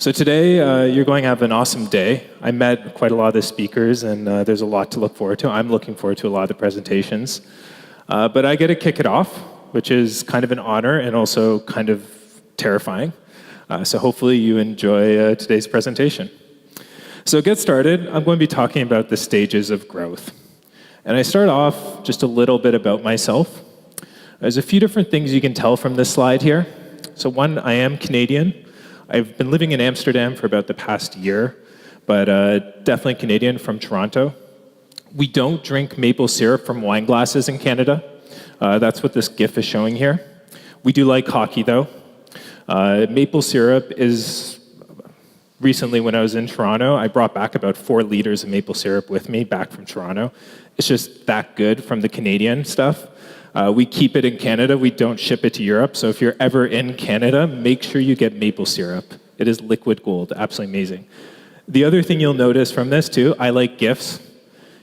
So today, you're going to have an awesome day. I met quite a lot of the speakers, and there's a lot to look forward to. I'm looking forward to a lot of the presentations. But I get to kick it off, which is kind of an honor and also kind of terrifying. So hopefully you enjoy today's presentation. So to get started, I'm going to be talking about the stages of growth. And I start off just a little bit about myself. There's a few different things you can tell from this slide here. So one, I am Canadian. I've been living in Amsterdam for about the past year, but definitely Canadian from Toronto. We don't drink maple syrup from wine glasses in Canada. That's what this GIF is showing here. We do like hockey, though. Maple syrup is, recently when I was in Toronto, I brought back about 4 liters of maple syrup with me back from Toronto. It's just that good from the Canadian stuff. We keep it in Canada. We don't ship it to Europe. So if you're ever in Canada, make sure you get maple syrup. It is liquid gold. Absolutely amazing. The other thing you'll notice from this, too, I like GIFs.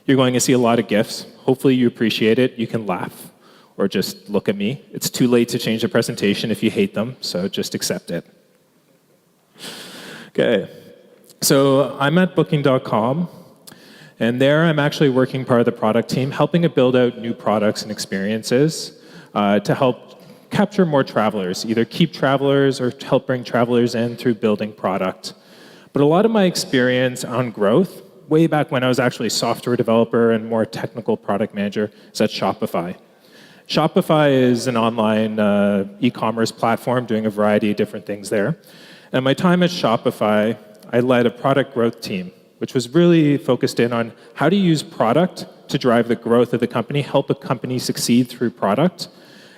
You're going to see a lot of GIFs. Hopefully you appreciate it. You can laugh or just look at me. It's too late to change the presentation if you hate them, so just accept it. Okay. So I'm at Booking.com. And there, I'm actually working part of the product team, helping to build out new products and experiences to help capture more travelers, either keep travelers or help bring travelers in through building product. But a lot of my experience on growth, way back when I was actually a software developer and more technical product manager, is at Shopify. Shopify is an online e-commerce platform doing a variety of different things there. And my time at Shopify, I led a product growth team, which was really focused in on how to use product to drive the growth of the company, help a company succeed through product,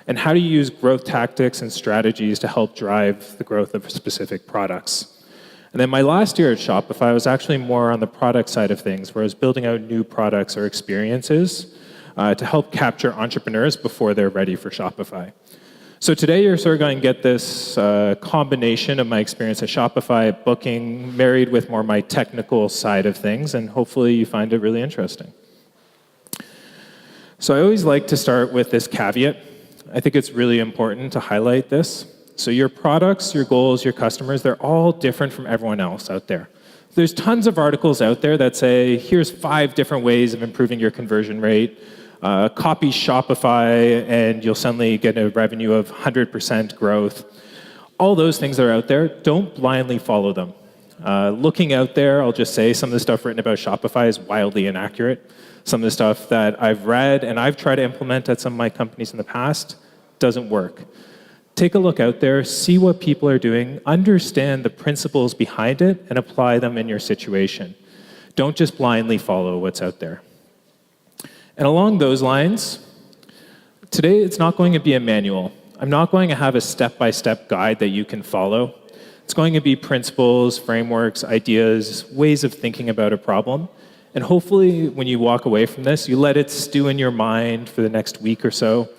and how to use growth tactics and strategies to help drive the growth of specific products. And then my last year at Shopify was actually more on the product side of things, where I was building out new products or experiences to help capture entrepreneurs before they're ready for Shopify. So today you're sort of going to get this combination of my experience at Shopify, at Booking, married with more my technical side of things, and hopefully you find it really interesting. So I always like to start with this caveat. I think it's really important to highlight this. So your products, your goals, your customers, they're all different from everyone else out there. There's tons of articles out there that say, here's 5 different ways of improving your conversion rate. Copy Shopify and you'll suddenly get a revenue of 100% growth. All those things that are out there, don't blindly follow them. Looking out there, I'll just say some of the stuff written about Shopify is wildly inaccurate. Some of the stuff that I've read and I've tried to implement at some of my companies in the past doesn't work. Take a look out there, see what people are doing, understand the principles behind it, and apply them in your situation. Don't just blindly follow what's out there. And along those lines, today it's not going to be a manual. I'm not going to have a step-by-step guide that you can follow. It's going to be principles, frameworks, ideas, ways of thinking about a problem. And hopefully when you walk away from this, you let it stew in your mind for the next week or so,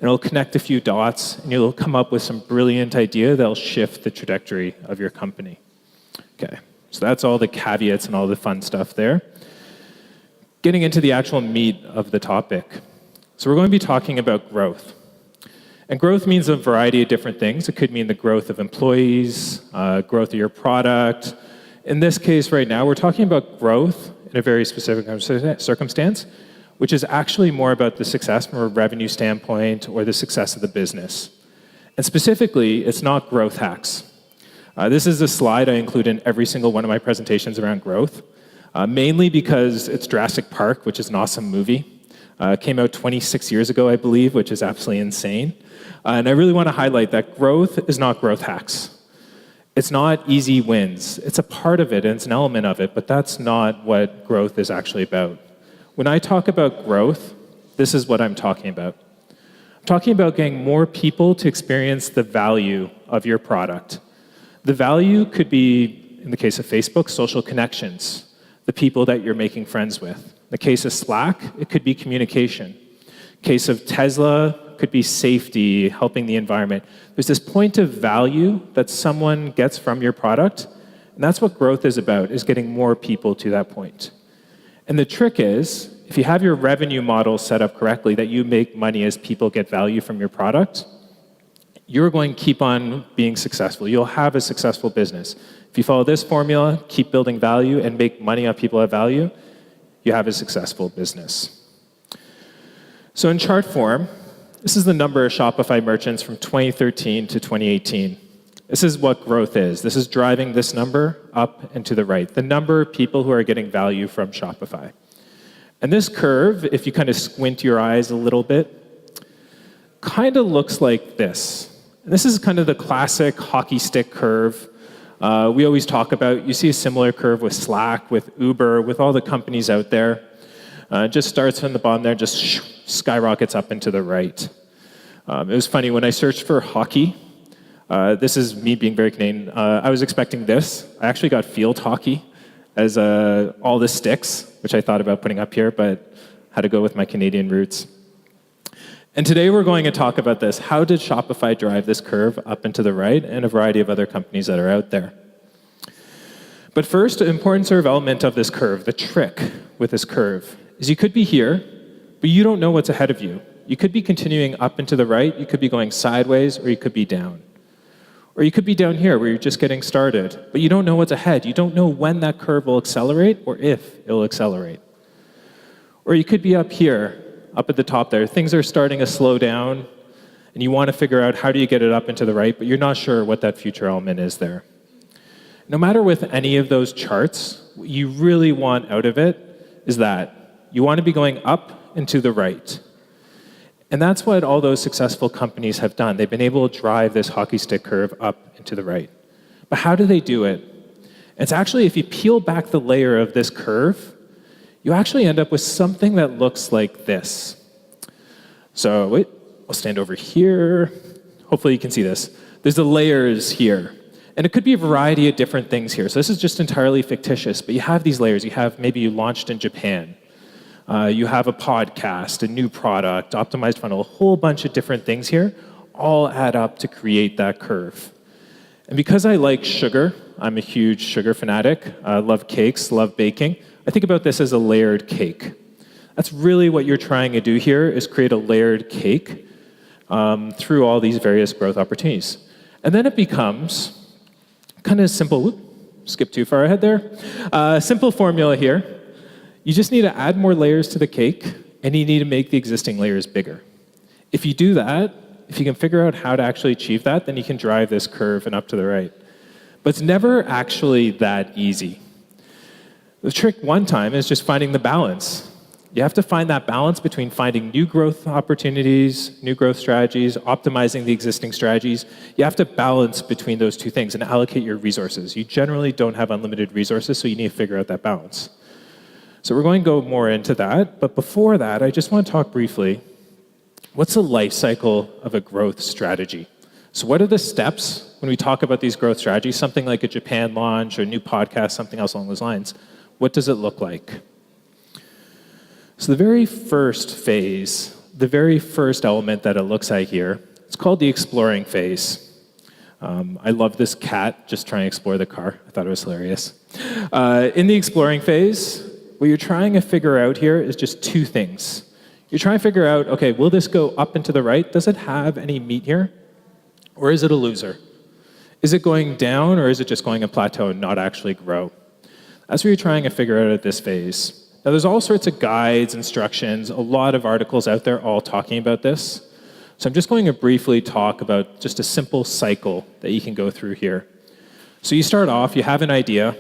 and it'll connect a few dots, and you'll come up with some brilliant idea that'll shift the trajectory of your company. Okay, so that's all the caveats and all the fun stuff there. Getting into the actual meat of the topic. So we're going to be talking about growth. And growth means a variety of different things. It could mean the growth of employees, growth of your product. In this case right now, we're talking about growth in a very specific circumstance, which is actually more about the success from a revenue standpoint or the success of the business. And specifically, it's not growth hacks. This is a slide I include in every single one of my presentations around growth. Mainly because it's Jurassic Park, which is an awesome movie. Came out 26 years ago, I believe, which is absolutely insane. And I really want to highlight that growth is not growth hacks. It's not easy wins. It's a part of it, and it's an element of it, but that's not what growth is actually about. When I talk about growth, this is what I'm talking about. I'm talking about getting more people to experience the value of your product. The value could be, in the case of Facebook, social connections. The people that you're making friends with. In the case of Slack, it could be communication. In the case of Tesla, it could be safety, helping the environment. There's this point of value that someone gets from your product, and that's what growth is about, is getting more people to that point. And the trick is, if you have your revenue model set up correctly, that you make money as people get value from your product, you're going to keep on being successful. You'll have a successful business. If you follow this formula, keep building value, and make money off people at value, you have a successful business. So in chart form, this is the number of Shopify merchants from 2013 to 2018. This is what growth is. This is driving this number up and to the right, the number of people who are getting value from Shopify. And this curve, if you kind of squint your eyes a little bit, kind of looks like this. And this is kind of the classic hockey stick curve we always talk about. You see a similar curve with Slack, with Uber, with all the companies out there. It just starts from the bottom there, just skyrockets up and to the right. It was funny, when I searched for hockey, this is me being very Canadian, I was expecting this. I actually got field hockey as all the sticks, which I thought about putting up here, but had to go with my Canadian roots. And today we're going to talk about this. How did Shopify drive this curve up and to the right, and a variety of other companies that are out there? But first, an important sort of element of this curve, the trick with this curve, is you could be here, but you don't know what's ahead of you. You could be continuing up and to the right, you could be going sideways, or you could be down. Or you could be down here where you're just getting started, but you don't know what's ahead. You don't know when that curve will accelerate or if it'll accelerate. Or you could be up here, up at the top there. Things are starting to slow down, and you want to figure out how do you get it up and to the right, but you're not sure what that future element is there. No matter with any of those charts, what you really want out of it is that you want to be going up and to the right. And that's what all those successful companies have done. They've been able to drive this hockey stick curve up and to the right. But how do they do it? It's actually, if you peel back the layer of this curve, you actually end up with something that looks like this. So wait, I'll stand over here. Hopefully you can see this. There's the layers here. And it could be a variety of different things here. So this is just entirely fictitious, but you have these layers. You have, maybe you launched in Japan. You have a podcast, a new product, optimized funnel, a whole bunch of different things here, all add up to create that curve. And because I like sugar, I'm a huge sugar fanatic, love cakes, love baking, I think about this as a layered cake. That's really what you're trying to do here, is create a layered cake through all these various growth opportunities. And then it becomes kind of simple, skip too far ahead there, simple formula here. You just need to add more layers to the cake, and you need to make the existing layers bigger. If you do that, if you can figure out how to actually achieve that, then you can drive this curve and up to the right. But it's never actually that easy. The trick one time is just finding the balance. You have to find that balance between finding new growth opportunities, new growth strategies, optimizing the existing strategies. You have to balance between those two things and allocate your resources. You generally don't have unlimited resources, so you need to figure out that balance. So we're going to go more into that, but before that, I just want to talk briefly, what's the life cycle of a growth strategy? So what are the steps when we talk about these growth strategies, something like a Japan launch or a new podcast, something else along those lines? What does it look like? So the very first phase, the very first element that it looks like here, it's called the exploring phase. I love this cat just trying to explore the car. I thought it was hilarious. In the exploring phase, what you're trying to figure out here is just two things. You're trying to figure out, okay, will this go up and to the right? Does it have any meat here? Or is it a loser? Is it going down, or is it just going a plateau and not actually grow? That's what you're trying to figure out at this phase. Now, there's all sorts of guides, instructions, a lot of articles out there all talking about this. So I'm just going to briefly talk about just a simple cycle that you can go through here. So you start off, you have an idea.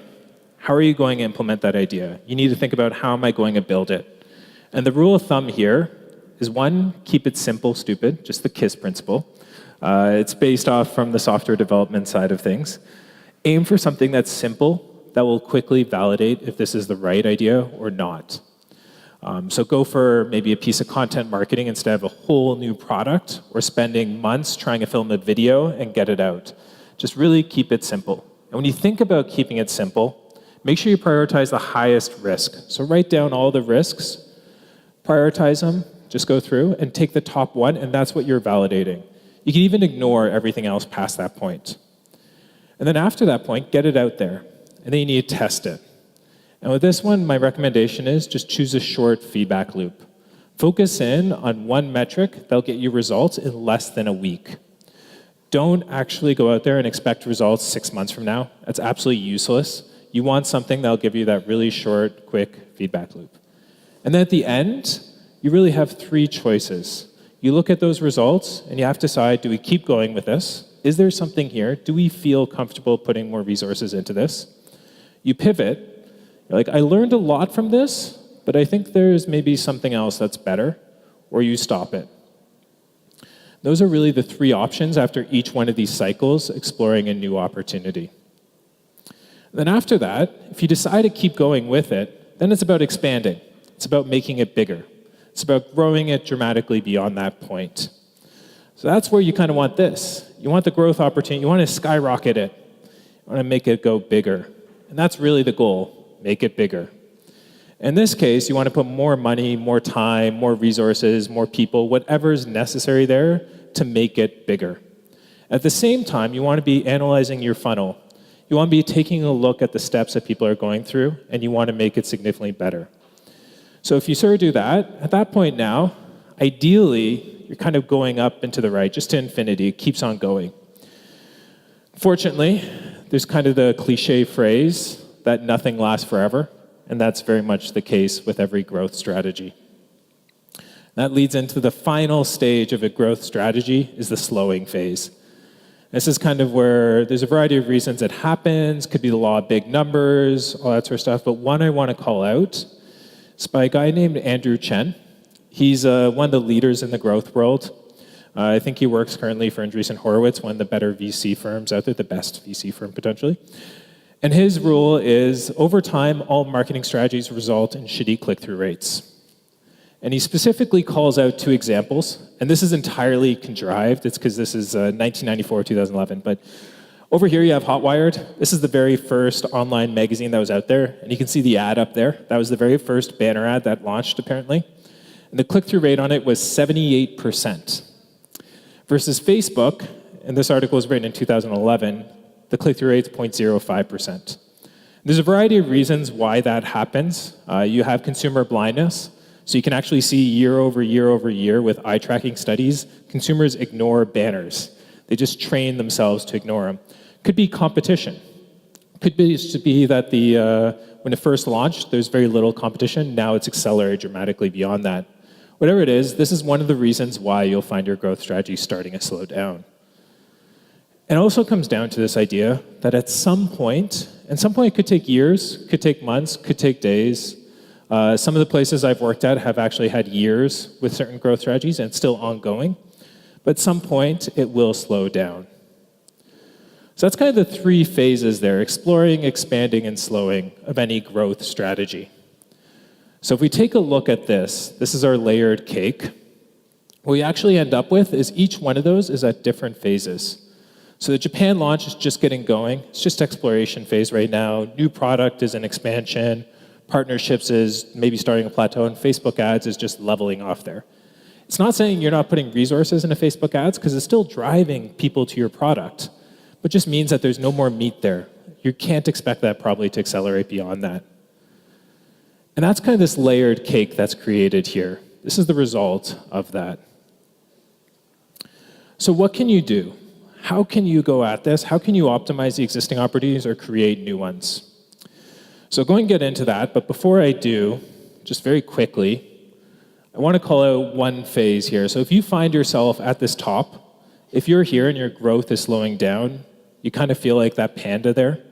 How are you going to implement that idea? You need to think about, how am I going to build it? And the rule of thumb here is, one, keep it simple, stupid, just the KISS principle. It's based off from the software development side of things. Aim for something that's simple, that will quickly validate if this is the right idea or not. So go for maybe a piece of content marketing instead of a whole new product, or spending months trying to film a video and get it out. Just really keep it simple. And when you think about keeping it simple, make sure you prioritize the highest risk. So write down all the risks, prioritize them, just go through, and take the top one, and that's what you're validating. You can even ignore everything else past that point. And then after that point, get it out there. And then you need to test it. And with this one, my recommendation is just choose a short feedback loop. Focus in on one metric that'll get you results in less than a week. Don't actually go out there and expect results 6 months from now. That's absolutely useless. You want something that'll give you that really short, quick feedback loop. And then at the end, you really have 3 choices. You look at those results, and you have to decide, do we keep going with this? Is there something here? Do we feel comfortable putting more resources into this? You pivot. You're like, I learned a lot from this, but I think there's maybe something else that's better, or you stop it. Those are really the 3 options after each one of these cycles, exploring a new opportunity. Then after that, if you decide to keep going with it, then it's about expanding. It's about making it bigger. It's about growing it dramatically beyond that point. So that's where you kind of want this. You want the growth opportunity. You want to skyrocket it. You want to make it go bigger. And that's really the goal, make it bigger. In this case, you want to put more money, more time, more resources, more people, whatever's necessary there to make it bigger. At the same time, you want to be analyzing your funnel. You want to be taking a look at the steps that people are going through, and you want to make it significantly better. So if you sort of do that, at that point now, ideally, you're kind of going up and to the right, just to infinity. It keeps on going. Fortunately, there's kind of the cliche phrase that nothing lasts forever, and that's very much the case with every growth strategy. That leads into the final stage of a growth strategy, is the slowing phase. This is kind of where there's a variety of reasons it happens. Could be the law of big numbers, all that sort of stuff. But one I want to call out is by a guy named Andrew Chen. He's one of the leaders in the growth world. I think he works currently for Andreessen Horowitz, one of the better VC firms out there, the best VC firm potentially. And his rule is, over time, all marketing strategies result in shitty click-through rates. And he specifically calls out 2 examples, and this is entirely contrived. It's because this is 1994, 2011. But over here you have Hotwired. This is the very first online magazine that was out there, and you can see the ad up there. That was the very first banner ad that launched, apparently. And the click-through rate on it was 78%. Versus Facebook, and this article was written in 2011, the click-through rate is 0.05%. There's a variety of reasons why that happens. You have consumer blindness. So you can actually see year over year over year with eye tracking studies, consumers ignore banners. They just train themselves to ignore them. Could be competition. Could be that when it first launched, there's very little competition. Now it's accelerated dramatically beyond that. Whatever it is, this is one of the reasons why you'll find your growth strategy starting to slow down. And it also comes down to this idea that at some point, and some point it could take years, could take months, could take days. Some of the places I've worked at have actually had years with certain growth strategies, and it's still ongoing. But at some point, it will slow down. So that's kind of the 3 phases there, exploring, expanding, and slowing of any growth strategy. So if we take a look at this is our layered cake. What we actually end up with is each one of those is at different phases. So the Japan launch is just getting going. It's just exploration phase right now. New product is in expansion. Partnerships is maybe starting a plateau, and Facebook ads is just leveling off there. It's not saying you're not putting resources into Facebook ads, because it's still driving people to your product, but just means that there's no more meat there. You can't expect that probably to accelerate beyond that. And that's kind of this layered cake that's created here. This is the result of that. So what can you do? How can you go at this? How can you optimize the existing opportunities or create new ones? So going to get into that, but before I do, just very quickly, I want to call out one phase here. So if you find yourself at this top, if you're here and your growth is slowing down, you kind of feel like that panda there.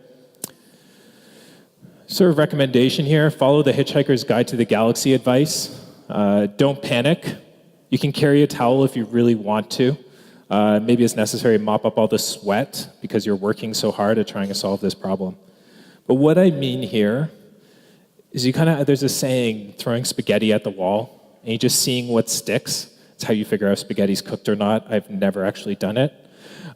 Sort of recommendation here, follow the Hitchhiker's Guide to the Galaxy advice. Don't panic. You can carry a towel if you really want to. Maybe it's necessary to mop up all the sweat because you're working so hard at trying to solve this problem. But what I mean here is there's a saying, throwing spaghetti at the wall, and you're just seeing what sticks. It's how you figure out if spaghetti's cooked or not. I've never actually done it.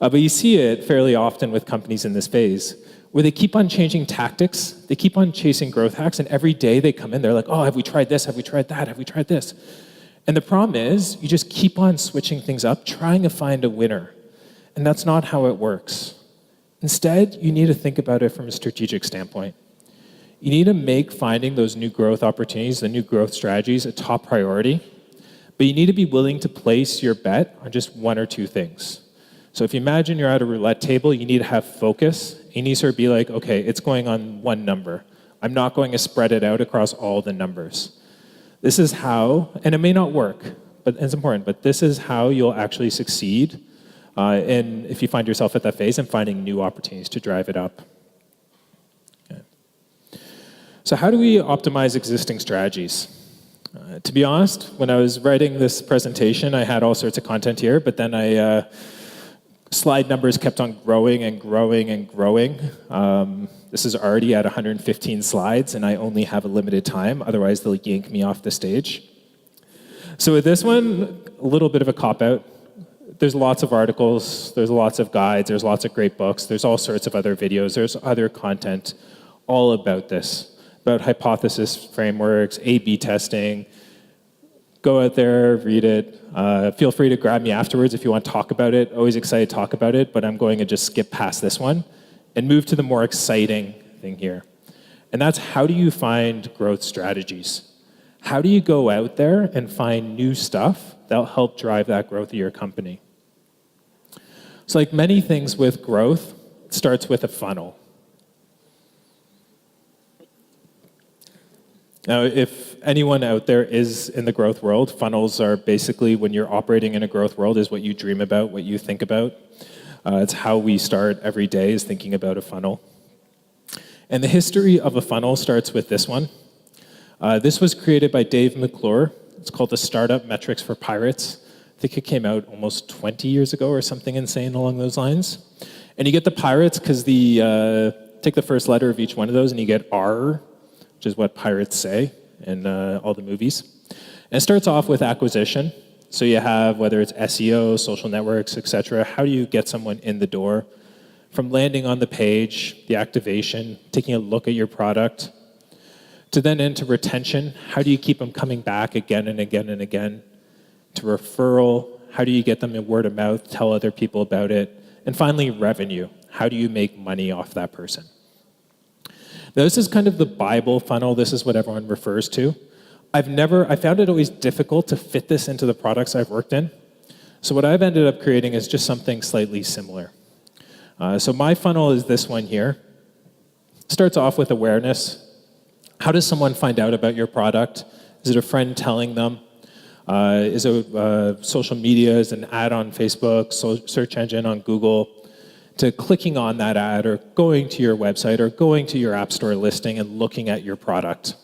But you see it fairly often with companies in this phase, where they keep on changing tactics, they keep on chasing growth hacks, and every day they come in, they're like, oh, have we tried this, have we tried that, have we tried this? And the problem is, you just keep on switching things up, trying to find a winner. And that's not how it works. Instead, you need to think about it from a strategic standpoint. You need to make finding those new growth opportunities, the new growth strategies, a top priority. But you need to be willing to place your bet on just 1 or 2 things. So if you imagine you're at a roulette table, you need to have focus. You need to sort of be like, okay, it's going on one number. I'm not going to spread it out across all the numbers. This is how, and it may not work, but it's important, but this is how you'll actually succeed if you find yourself at that phase and finding new opportunities to drive it up. Okay. So how do we optimize existing strategies? To be honest, when I was writing this presentation, I had all sorts of content here, but then slide numbers kept on growing and growing and growing. This is already at 115 slides, and I only have a limited time. Otherwise, they'll yank me off the stage. So with this one, a little bit of a cop-out. There's lots of articles, there's lots of guides, there's lots of great books, there's all sorts of other videos, there's other content all about this, about hypothesis frameworks, A/B testing. Go out there, read it. Feel free to grab me afterwards if you want to talk about it. Always excited to talk about it, but I'm going to just skip past this one and move to the more exciting thing here. And that's, how do you find growth strategies? How do you go out there and find new stuff that'll help drive that growth of your company? So like many things with growth, it starts with a funnel. Now, if anyone out there is in the growth world, funnels are basically, when you're operating in a growth world, is what you dream about, what you think about. It's how we start every day, is thinking about a funnel. And the history of a funnel starts with this one. This was created by Dave McClure. It's called the Startup Metrics for Pirates. I think it came out almost 20 years ago or something insane along those lines. And you get the pirates because take the first letter of each one of those and you get AARRR, which is what pirates say in all the movies. And it starts off with acquisition. So you have, whether it's SEO, social networks, etc. How do you get someone in the door? From landing on the page, the activation, taking a look at your product, to then into retention. How do you keep them coming back again and again and again? To referral, how do you get them in word of mouth, tell other people about it? And finally, revenue. How do you make money off that person? Now, this is kind of the Bible funnel. This is what everyone refers to. I found it always difficult to fit this into the products I've worked in. So what I've ended up creating is just something slightly similar. So my funnel is this one here. It starts off with awareness. How does someone find out about your product? Is it a friend telling them? Is it social media? Is it an ad on Facebook, search engine on Google? To clicking on that ad or going to your website or going to your App Store listing and looking at your product.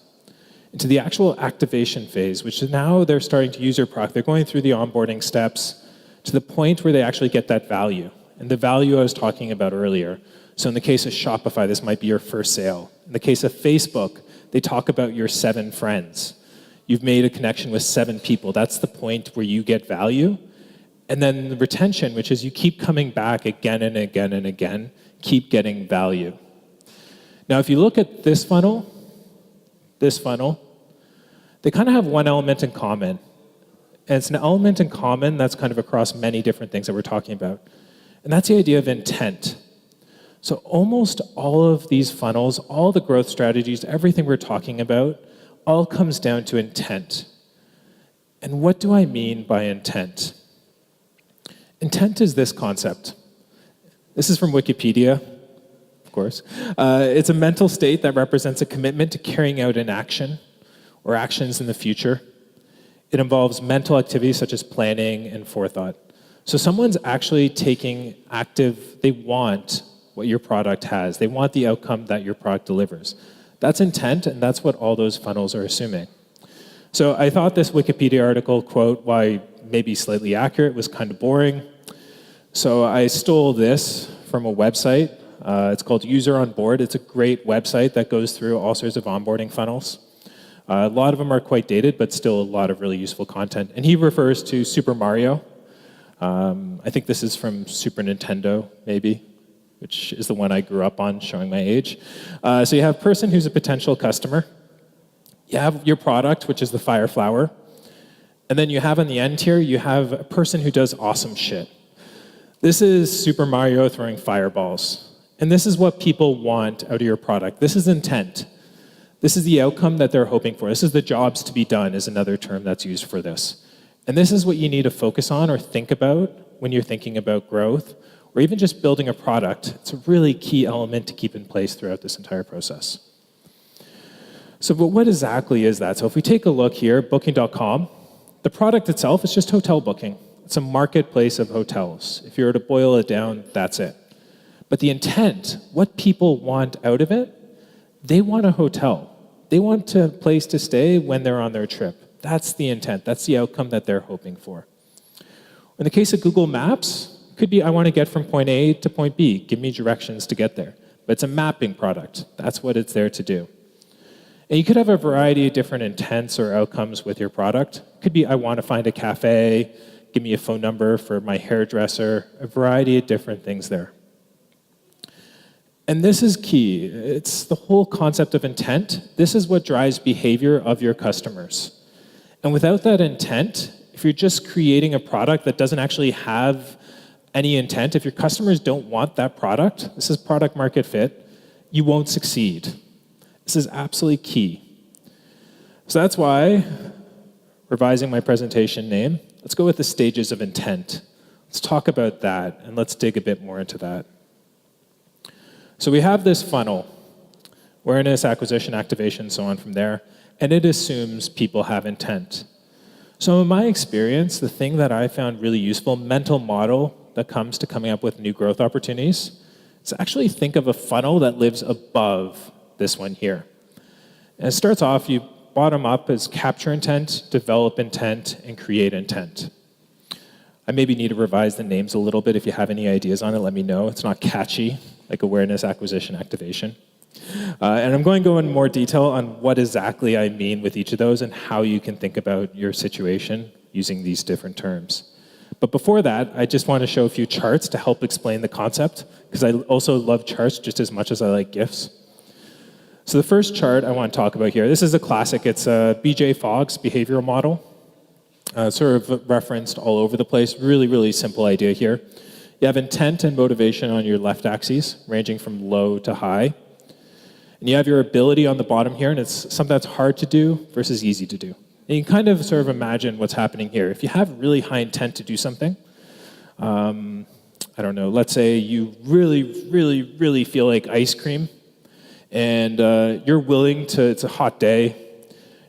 And to the actual activation phase, which is now they're starting to use your product. They're going through the onboarding steps to the point where they actually get that value. And the value I was talking about earlier. So in the case of Shopify, this might be your first sale. In the case of Facebook, they talk about your 7 friends. You've made a connection with 7 people. That's the point where you get value. And then the retention, which is you keep coming back again and again and again, keep getting value. Now, if you look at this funnel, they kind of have one element in common. And it's an element in common that's kind of across many different things that we're talking about. And that's the idea of intent. So almost all of these funnels, all the growth strategies, everything we're talking about, all comes down to intent. And what do I mean by intent? Intent is this concept. This is from Wikipedia, of course. It's a mental state that represents a commitment to carrying out an action or actions in the future. It involves mental activities such as planning and forethought. So someone's actually taking active, they want what your product has. They want the outcome that your product delivers. That's intent, and that's what all those funnels are assuming. So I thought this Wikipedia article, quote, why maybe slightly accurate, was kind of boring. So I stole this from a website. It's called User on Board. It's a great website that goes through all sorts of onboarding funnels. A lot of them are quite dated, but still a lot of really useful content. And he refers to Super Mario. I think this is from Super Nintendo, maybe, which is the one I grew up on, showing my age. So you have a person who's a potential customer. You have your product, which is the fire flower. And then you have on the end here, you have a person who does awesome shit. This is Super Mario throwing fireballs. And this is what people want out of your product. This is intent. This is the outcome that they're hoping for. This is the jobs to be done is another term that's used for this. And this is what you need to focus on or think about when you're thinking about growth, or even just building a product. It's a really key element to keep in place throughout this entire process. So, but what exactly is that? So if we take a look here, Booking.com, the product itself is just hotel booking. It's a marketplace of hotels. If you were to boil it down, that's it. But the intent, what people want out of it, they want a hotel. They want a place to stay when they're on their trip. That's the intent. That's the outcome that they're hoping for. In the case of Google Maps, it could be I want to get from point A to point B. Give me directions to get there. But it's a mapping product. That's what it's there to do. And you could have a variety of different intents or outcomes with your product. It could be I want to find a cafe, give me a phone number for my hairdresser, a variety of different things there. And this is key. It's the whole concept of intent. This is what drives behavior of your customers. And without that intent, if you're just creating a product that doesn't actually have any intent, if your customers don't want that product, this is product market fit, you won't succeed. This is absolutely key. So that's why, revising my presentation name, let's go with the stages of intent. Let's talk about that, and let's dig a bit more into that. So we have this funnel, awareness, acquisition, activation, so on from there, and it assumes people have intent. So in my experience, the thing that I found really useful, mental model that comes to coming up with new growth opportunities, is actually think of a funnel that lives above this one here. And it starts off, you bottom up as capture intent, develop intent, and create intent. I maybe need to revise the names a little bit. If you have any ideas on it, let me know. It's not catchy, like awareness, acquisition, activation. And I'm going to go in more detail on what exactly I mean with each of those and how you can think about your situation using these different terms. But before that, I just want to show a few charts to help explain the concept, because I also love charts just as much as I like GIFs. So the first chart I want to talk about here, this is a classic. It's B.J. Fogg's behavioral model. Sort of referenced all over the place. Really, really simple idea here. You have intent and motivation on your left axis, ranging from low to high. And you have your ability on the bottom here, and it's something that's hard to do versus easy to do. And you can kind of sort of imagine what's happening here. If you have really high intent to do something, I don't know, let's say you really, really, really feel like ice cream, and you're willing to, it's a hot day,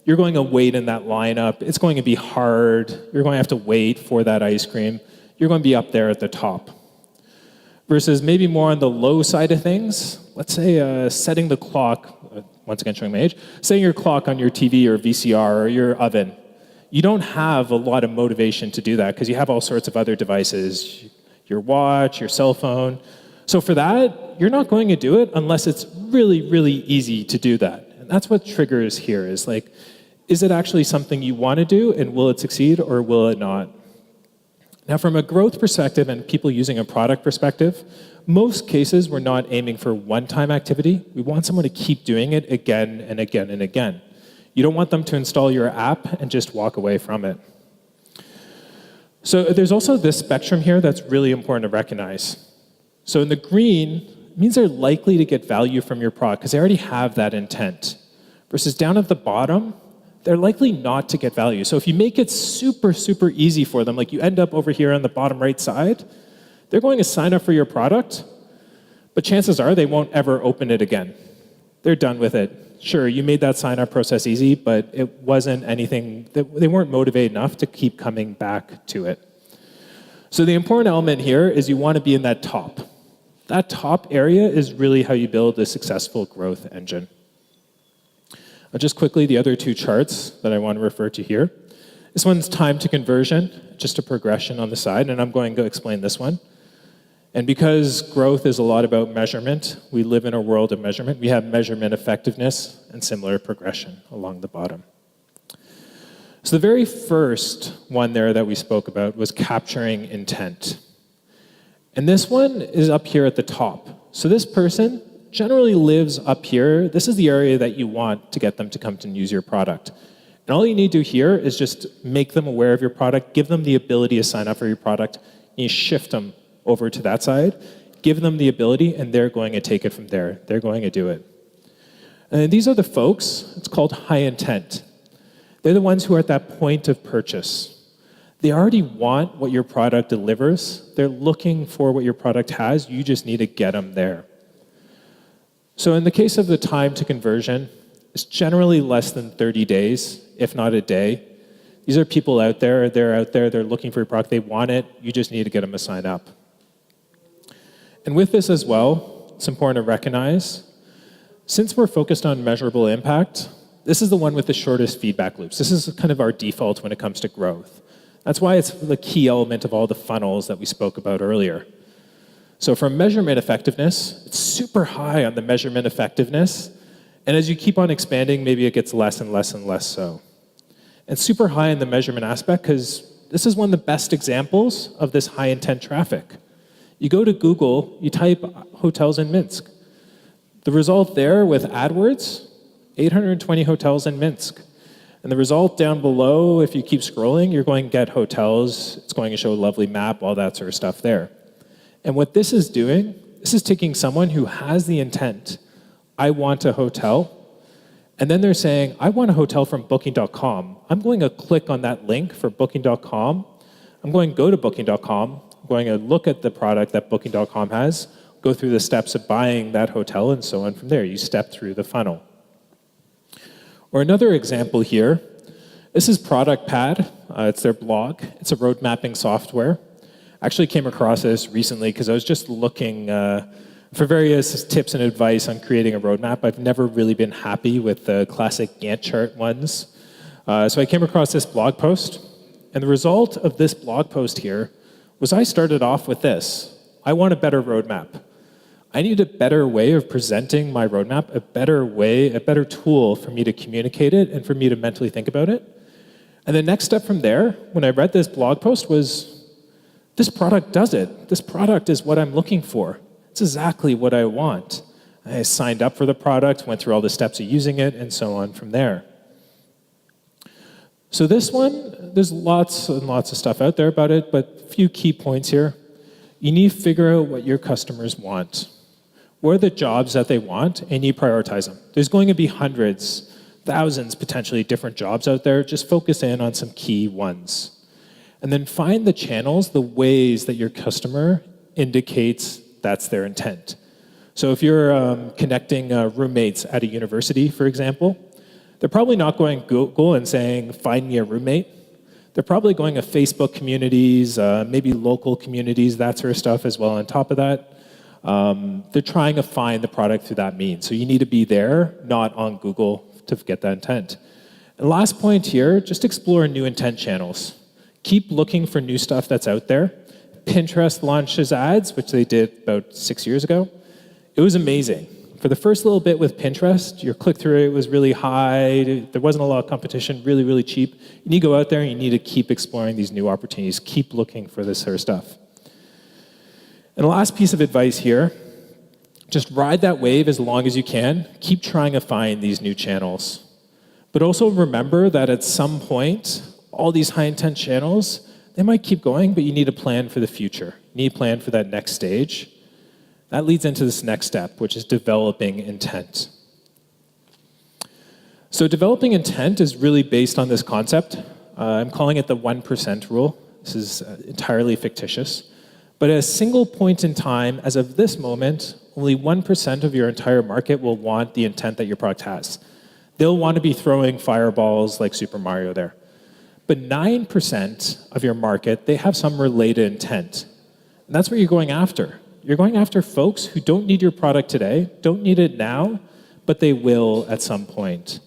you're going to wait in that lineup, it's going to be hard, you're going to have to wait for that ice cream, you're going to be up there at the top. Versus maybe more on the low side of things, let's say setting the clock, once again showing my age, setting your clock on your TV or VCR or your oven. You don't have a lot of motivation to do that because you have all sorts of other devices, your watch, your cell phone. So for that, you're not going to do it unless it's really, really easy to do that. And that's what triggers here is like, is it actually something you want to do and will it succeed or will it not? Now from a growth perspective and people using a product perspective, most cases we're not aiming for one-time activity. We want someone to keep doing it again and again and again. You don't want them to install your app and just walk away from it. So there's also this spectrum here that's really important to recognize. So in the green, it means they're likely to get value from your product because they already have that intent. Versus down at the bottom, they're likely not to get value. So if you make it super, super easy for them, like you end up over here on the bottom right side, they're going to sign up for your product, but chances are they won't ever open it again. They're done with it. Sure, you made that sign-up process easy, but it wasn't anything, they weren't motivated enough to keep coming back to it. So the important element here is you want to be in that top. That top area is really how you build a successful growth engine. Just quickly, the other two charts that I want to refer to here. This one's time to conversion, just a progression on the side, and I'm going to explain this one. And because growth is a lot about measurement, we live in a world of measurement. We have measurement effectiveness and similar progression along the bottom. So the very first one there that we spoke about was capturing intent. And this one is up here at the top. So this person generally lives up here. This is the area that you want to get them to come to use your product. And all you need to do here is just make them aware of your product, give them the ability to sign up for your product, and you shift them over to that side, give them the ability, and they're going to take it from there. They're going to do it. And these are the folks, it's called high intent. They're the ones who are at that point of purchase. They already want what your product delivers. They're looking for what your product has. You just need to get them there. So in the case of the time to conversion, it's generally less than 30 days, if not a day. These are people out there, they're looking for your product, they want it, you just need to get them to sign up. And with this as well, it's important to recognize, since we're focused on measurable impact, this is the one with the shortest feedback loops. This is kind of our default when it comes to growth. That's why it's the key element of all the funnels that we spoke about earlier. So for measurement effectiveness, it's super high on the measurement effectiveness, and as you keep on expanding, maybe it gets less and less and less so. And super high in the measurement aspect because this is one of the best examples of this high intent traffic. You go to Google, you type hotels in Minsk. The result there with AdWords, 820 hotels in Minsk. And the result down below, if you keep scrolling, you're going to get hotels, it's going to show a lovely map, all that sort of stuff there. And what this is doing, this is taking someone who has the intent, I want a hotel, and then they're saying, I want a hotel from Booking.com. I'm going to click on that link for Booking.com. I'm going to go to Booking.com. I'm going to look at the product that Booking.com has, go through the steps of buying that hotel, and so on from there. You step through the funnel. Or another example here, this is ProductPad. It's their blog. It's a road mapping software. I actually came across this recently because I was just looking for various tips and advice on creating a roadmap. I've never really been happy with the classic Gantt chart ones. So I came across this blog post, and the result of this blog post here was I started off with this. I want a better roadmap. I need a better way of presenting my roadmap, a better way, a better tool for me to communicate it and for me to mentally think about it. And the next step from there, when I read this blog post, was this product does it. This product is what I'm looking for. It's exactly what I want. I signed up for the product, went through all the steps of using it, and so on from there. So this one, there's lots and lots of stuff out there about it, but a few key points here. You need to figure out what your customers want. What are the jobs that they want, and you prioritize them. There's going to be hundreds, thousands, potentially different jobs out there. Just focus in on some key ones. And then find the channels, the ways that your customer indicates that's their intent. So if you're connecting roommates at a university, for example, they're probably not going Google and saying, find me a roommate. They're probably going to Facebook communities, maybe local communities, that sort of stuff as well on top of that. They're trying to find the product through that means. So you need to be there, not on Google, to get that intent. And last point here, just explore new intent channels. Keep looking for new stuff that's out there. Pinterest launches ads, which they did about 6 years ago. It was amazing. For the first little bit with Pinterest, your click-through rate was really high. There wasn't a lot of competition, really, really cheap. You need to go out there and you need to keep exploring these new opportunities. Keep looking for this sort of stuff. And the last piece of advice here, just ride that wave as long as you can. Keep trying to find these new channels. But also remember that at some point, all these high-intent channels, they might keep going, but you need a plan for the future. You need a plan for that next stage. That leads into this next step, which is developing intent. So developing intent is really based on this concept. I'm calling it the 1% rule. This is entirely fictitious. But at a single point in time, as of this moment, only 1% of your entire market will want the intent that your product has. They'll want to be throwing fireballs like Super Mario there. But 9% of your market, they have some related intent. And that's what you're going after. You're going after folks who don't need your product today, don't need it now, but they will at some point.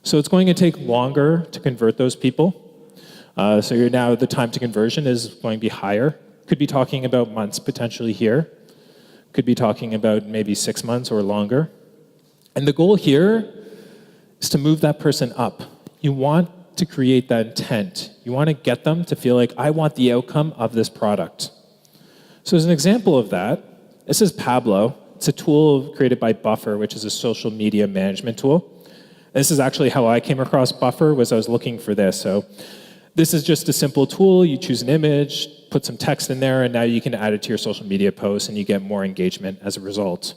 So it's going to take longer to convert those people. So the time to conversion is going to be higher. Could be talking about months potentially here. Could be talking about maybe 6 months or longer. And the goal here is to move that person up. You want to create that intent. You want to get them to feel like, I want the outcome of this product. So as an example of that, this is Pablo. It's a tool created by Buffer, which is a social media management tool. This is actually how I came across Buffer, was I was looking for this. So this is just a simple tool. You choose an image, put some text in there, and now you can add it to your social media posts, and you get more engagement as a result.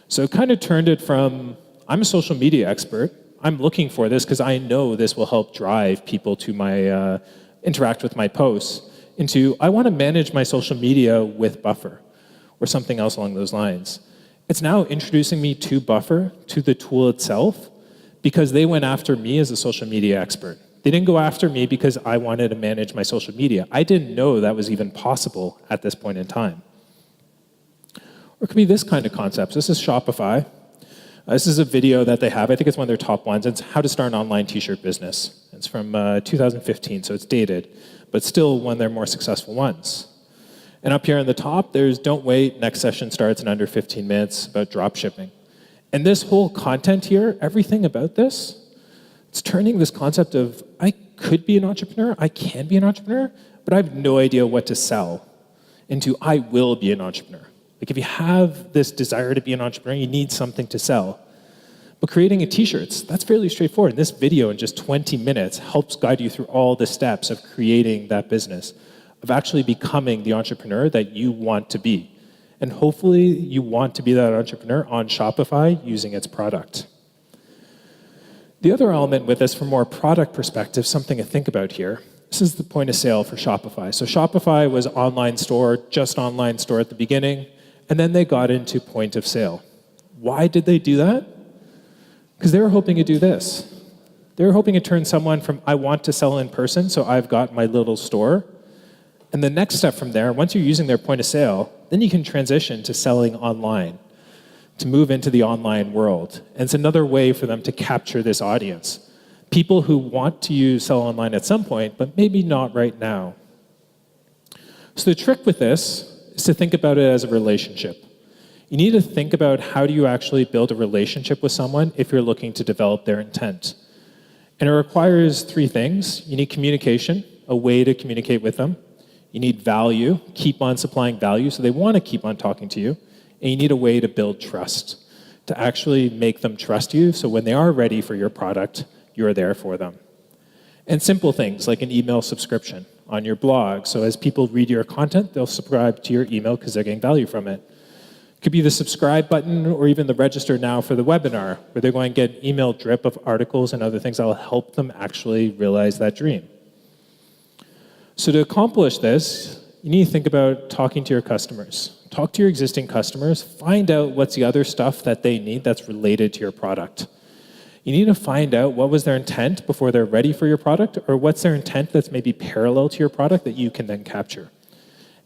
So it kind of turned it from, I'm a social media expert. I'm looking for this because I know this will help drive people to my interact with my posts, into I want to manage my social media with Buffer, or something else along those lines. It's now introducing me to Buffer, to the tool itself, because they went after me as a social media expert. They didn't go after me because I wanted to manage my social media. I didn't know that was even possible at this point in time. Or it could be this kind of concept. This is Shopify. This is a video that they have. I think it's one of their top ones. It's how to start an online t-shirt business. It's from 2015, so it's dated, but still one of their more successful ones. And up here in the top, there's don't wait, next session starts in under 15 minutes, about drop shipping. And this whole content here, everything about this, it's turning this concept of I could be an entrepreneur, I can be an entrepreneur, but I have no idea what to sell, into I will be an entrepreneur. Like if you have this desire to be an entrepreneur, you need something to sell. But creating a t-shirts, that's fairly straightforward. This video in just 20 minutes helps guide you through all the steps of creating that business, of actually becoming the entrepreneur that you want to be. And hopefully you want to be that entrepreneur on Shopify using its product. The other element with this from more product perspective, something to think about here, this is the point of sale for Shopify. So Shopify was online store, just online store at the beginning, and then they got into point of sale. Why did they do that? Because they were hoping to do this. They were hoping to turn someone from I want to sell in person, so I've got my little store. And the next step from there, once you're using their point of sale, then you can transition to selling online, to move into the online world. And it's another way for them to capture this audience. People who want to sell online at some point, but maybe not right now. So the trick with this is to think about it as a relationship. You need to think about how do you actually build a relationship with someone if you're looking to develop their intent. And it requires three things. You need communication, a way to communicate with them. You need value, keep on supplying value so they want to keep on talking to you. And you need a way to build trust, to actually make them trust you so when they are ready for your product, you're there for them. And simple things like an email subscription on your blog. So as people read your content, they'll subscribe to your email because they're getting value from it. It could be the subscribe button or even the register now for the webinar, where they're going to get an email drip of articles and other things that will help them actually realize that dream. So to accomplish this, you need to think about talking to your customers. Talk to your existing customers, find out what's the other stuff that they need that's related to your product. You need to find out what was their intent before they're ready for your product, or what's their intent that's maybe parallel to your product that you can then capture.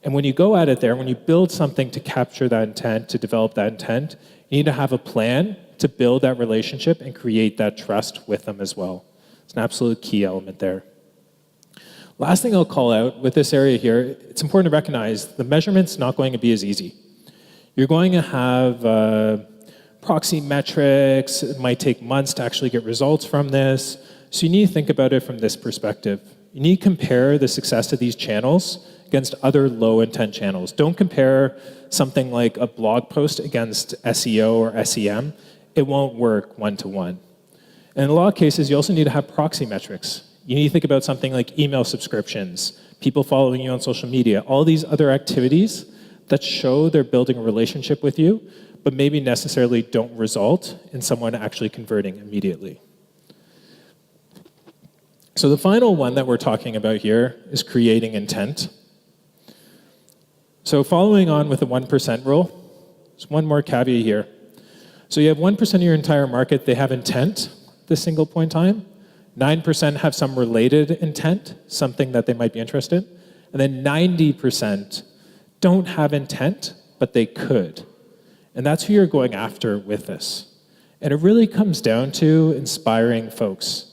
And when you go at it there, when you build something to capture that intent, to develop that intent, you need to have a plan to build that relationship and create that trust with them as well. It's an absolute key element there. Last thing I'll call out with this area here, it's important to recognize the measurement's not going to be as easy. You're going to have proxy metrics. It might take months to actually get results from this. So you need to think about it from this perspective. You need to compare the success of these channels against other low-intent channels. Don't compare something like a blog post against SEO or SEM. It won't work one-to-one. And in a lot of cases, you also need to have proxy metrics. You need to think about something like email subscriptions, people following you on social media, all these other activities that show they're building a relationship with you, but maybe necessarily don't result in someone actually converting immediately. So the final one that we're talking about here is creating intent. So following on with the 1% rule, there's one more caveat here. So you have 1% of your entire market, they have intent at this single point in time. 9% have some related intent, something that they might be interested in. And then 90% don't have intent, but they could. And that's who you're going after with this. And it really comes down to inspiring folks.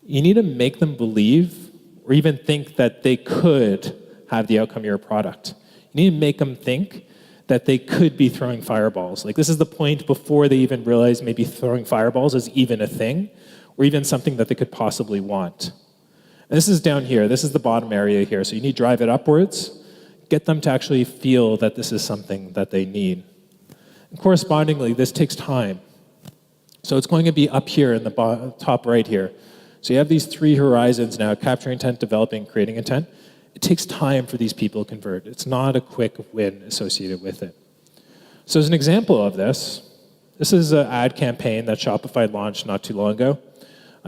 You need to make them believe or even think that they could have the outcome of your product. You need to make them think that they could be throwing fireballs. Like this is the point before they even realize maybe throwing fireballs is even a thing or even something that they could possibly want. And this is down here. This is the bottom area here. So you need to drive it upwards, get them to actually feel that this is something that they need. And correspondingly, this takes time. So it's going to be up here in the top right here. So you have these three horizons now, capturing intent, developing, creating intent. It takes time for these people to convert. It's not a quick win associated with it. So as an example of this, this is an ad campaign that Shopify launched not too long ago.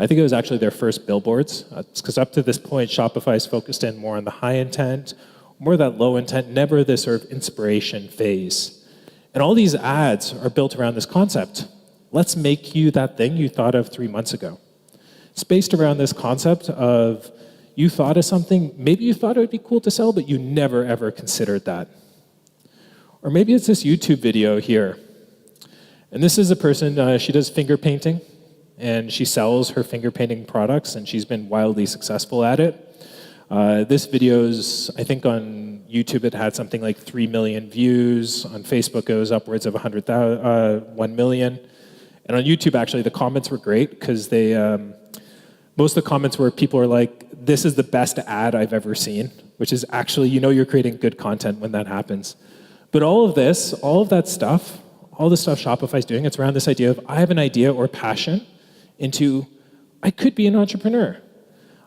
I think it was actually their first billboards, because up to this point, Shopify's focused in more on the high intent, more of that low intent, never this sort of inspiration phase. And all these ads are built around this concept. Let's make you that thing you thought of 3 months ago. It's based around this concept of you thought of something, maybe you thought it would be cool to sell, but you never ever considered that. Or maybe it's this YouTube video here. And this is a person, she does finger painting, and she sells her finger painting products, and she's been wildly successful at it. This video's, I think on YouTube it had something like 3 million views. On Facebook it was upwards of 1 million. And on YouTube actually the comments were great because they, most of the comments were people are like, this is the best ad I've ever seen, which is actually, you know you're creating good content when that happens. But all of this, all of that stuff, all the stuff Shopify's doing, it's around this idea of I have an idea or passion into I could be an entrepreneur.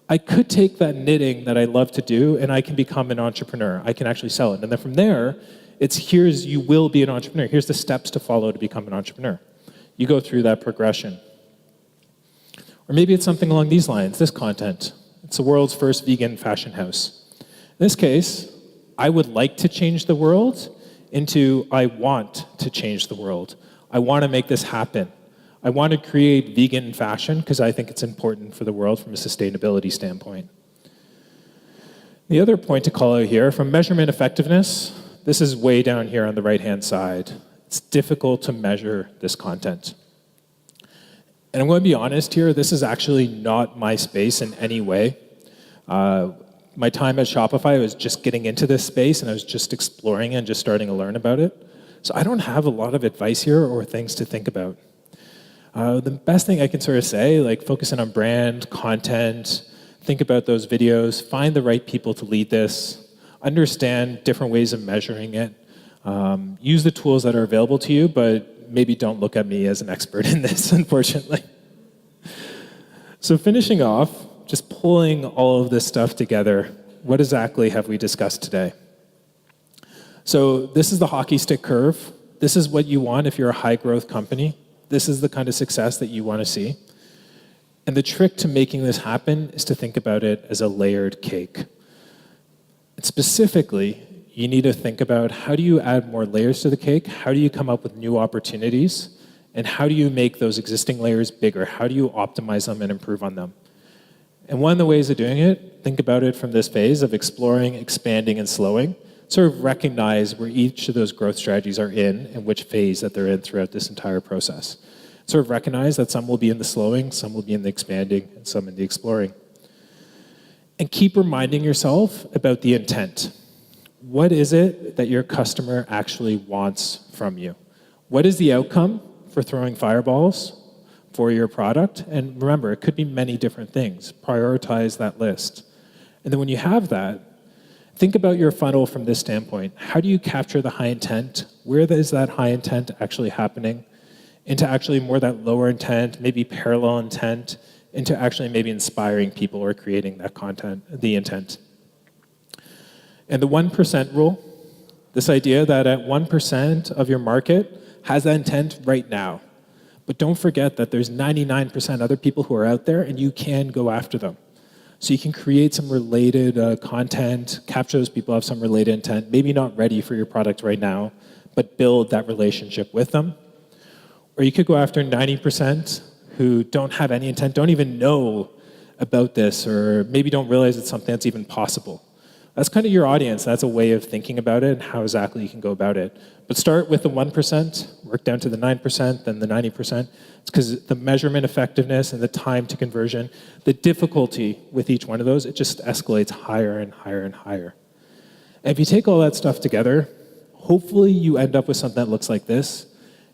I could take that knitting that I love to do and I can become an entrepreneur. I can actually sell it. And then from there, it's here's you will be an entrepreneur. Here's the steps to follow to become an entrepreneur. You go through that progression. Or maybe it's something along these lines, this content. It's the world's first vegan fashion house. In this case, I would like to change the world into I want to change the world. I want to make this happen. I want to create vegan fashion because I think it's important for the world from a sustainability standpoint. The other point to call out here, from measurement effectiveness, this is way down here on the right-hand side. It's difficult to measure this content. And I'm going to be honest here, this is actually not my space in any way. My time at Shopify, I was just getting into this space and I was just exploring and just starting to learn about it. So I don't have a lot of advice here or things to think about. The best thing I can sort of say, like focusing on brand, content, think about those videos, find the right people to lead this, understand different ways of measuring it, use the tools that are available to you, but maybe don't look at me as an expert in this, unfortunately. So finishing off, just pulling all of this stuff together, what exactly have we discussed today? So this is the hockey stick curve. This is what you want if you're a high growth company. This is the kind of success that you want to see. And the trick to making this happen is to think about it as a layered cake. And specifically, you need to think about how do you add more layers to the cake? How do you come up with new opportunities? And how do you make those existing layers bigger? How do you optimize them and improve on them? And one of the ways of doing it, think about it from this phase of exploring, expanding, and slowing. Sort of recognize where each of those growth strategies are in and which phase that they're in throughout this entire process. Sort of recognize that some will be in the slowing, some will be in the expanding, and some in the exploring. And keep reminding yourself about the intent. What is it that your customer actually wants from you? What is the outcome for throwing fireballs for your product? And remember, it could be many different things. Prioritize that list. And then when you have that, think about your funnel from this standpoint. How do you capture the high intent? Where is that high intent actually happening? Into actually more that lower intent, maybe parallel intent, into actually maybe inspiring people or creating that content, the intent. And the 1% rule, this idea that at 1% of your market has that intent right now. But don't forget that there's 99% other people who are out there and you can go after them. So you can create some related content, capture those people who have some related intent, maybe not ready for your product right now, but build that relationship with them. Or you could go after 90% who don't have any intent, don't even know about this, or maybe don't realize it's something that's even possible. That's kind of your audience. That's a way of thinking about it and how exactly you can go about it. But start with the 1%, work down to the 9%, then the 90%. It's because the measurement effectiveness and the time to conversion, the difficulty with each one of those, it just escalates higher and higher and higher. And if you take all that stuff together, hopefully you end up with something that looks like this,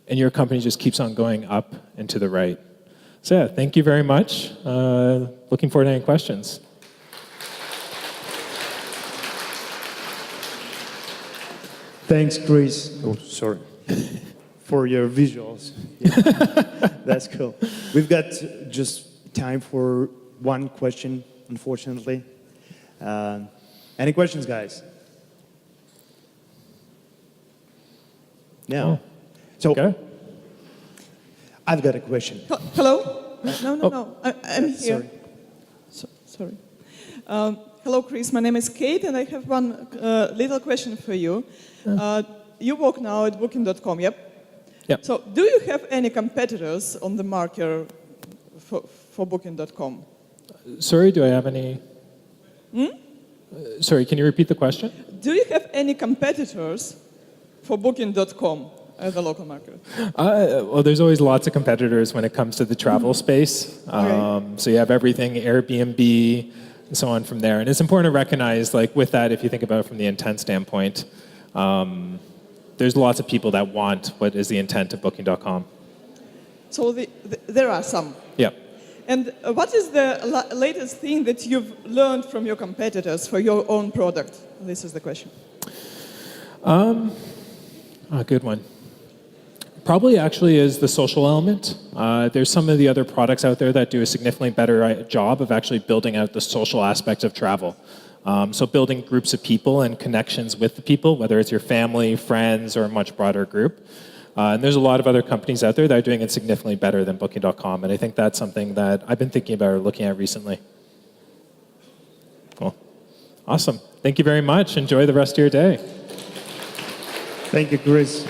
and your company just keeps on going up and to the right. So yeah, thank you very much. Looking forward to any questions. Thanks, Chris. Oh, sorry. For your visuals. Yeah. That's cool. We've got just time for one question, unfortunately. Any questions, guys? No. Oh. So, Okay. I've got a question. Hello? No. I'm here. Sorry. Hello, Chris. My name is Kate, and I have one little question for you. You work now at Booking.com, yep? Yep. So, do you have any competitors on the market for Booking.com? Sorry, do I have any? Sorry, can you repeat the question? Do you have any competitors for Booking.com as a local market? Well, there's always lots of competitors when it comes to the travel space. So you have everything, Airbnb, and so on from there. And it's important to recognize, like with that, if you think about it from the intent standpoint, there's lots of people that want what is the intent of Booking.com. So there are some. Yeah. And what is the latest thing that you've learned from your competitors for your own product? This is the question. A good one. Probably actually is the social element. There's some of the other products out there that do a significantly better job of actually building out the social aspects of travel. So building groups of people and connections with the people, whether it's your family, friends, or a much broader group. And there's a lot of other companies out there that are doing it significantly better than Booking.com, and I think that's something that I've been thinking about or looking at recently. Cool. Awesome. Thank you very much. Enjoy the rest of your day. Thank you, Chris.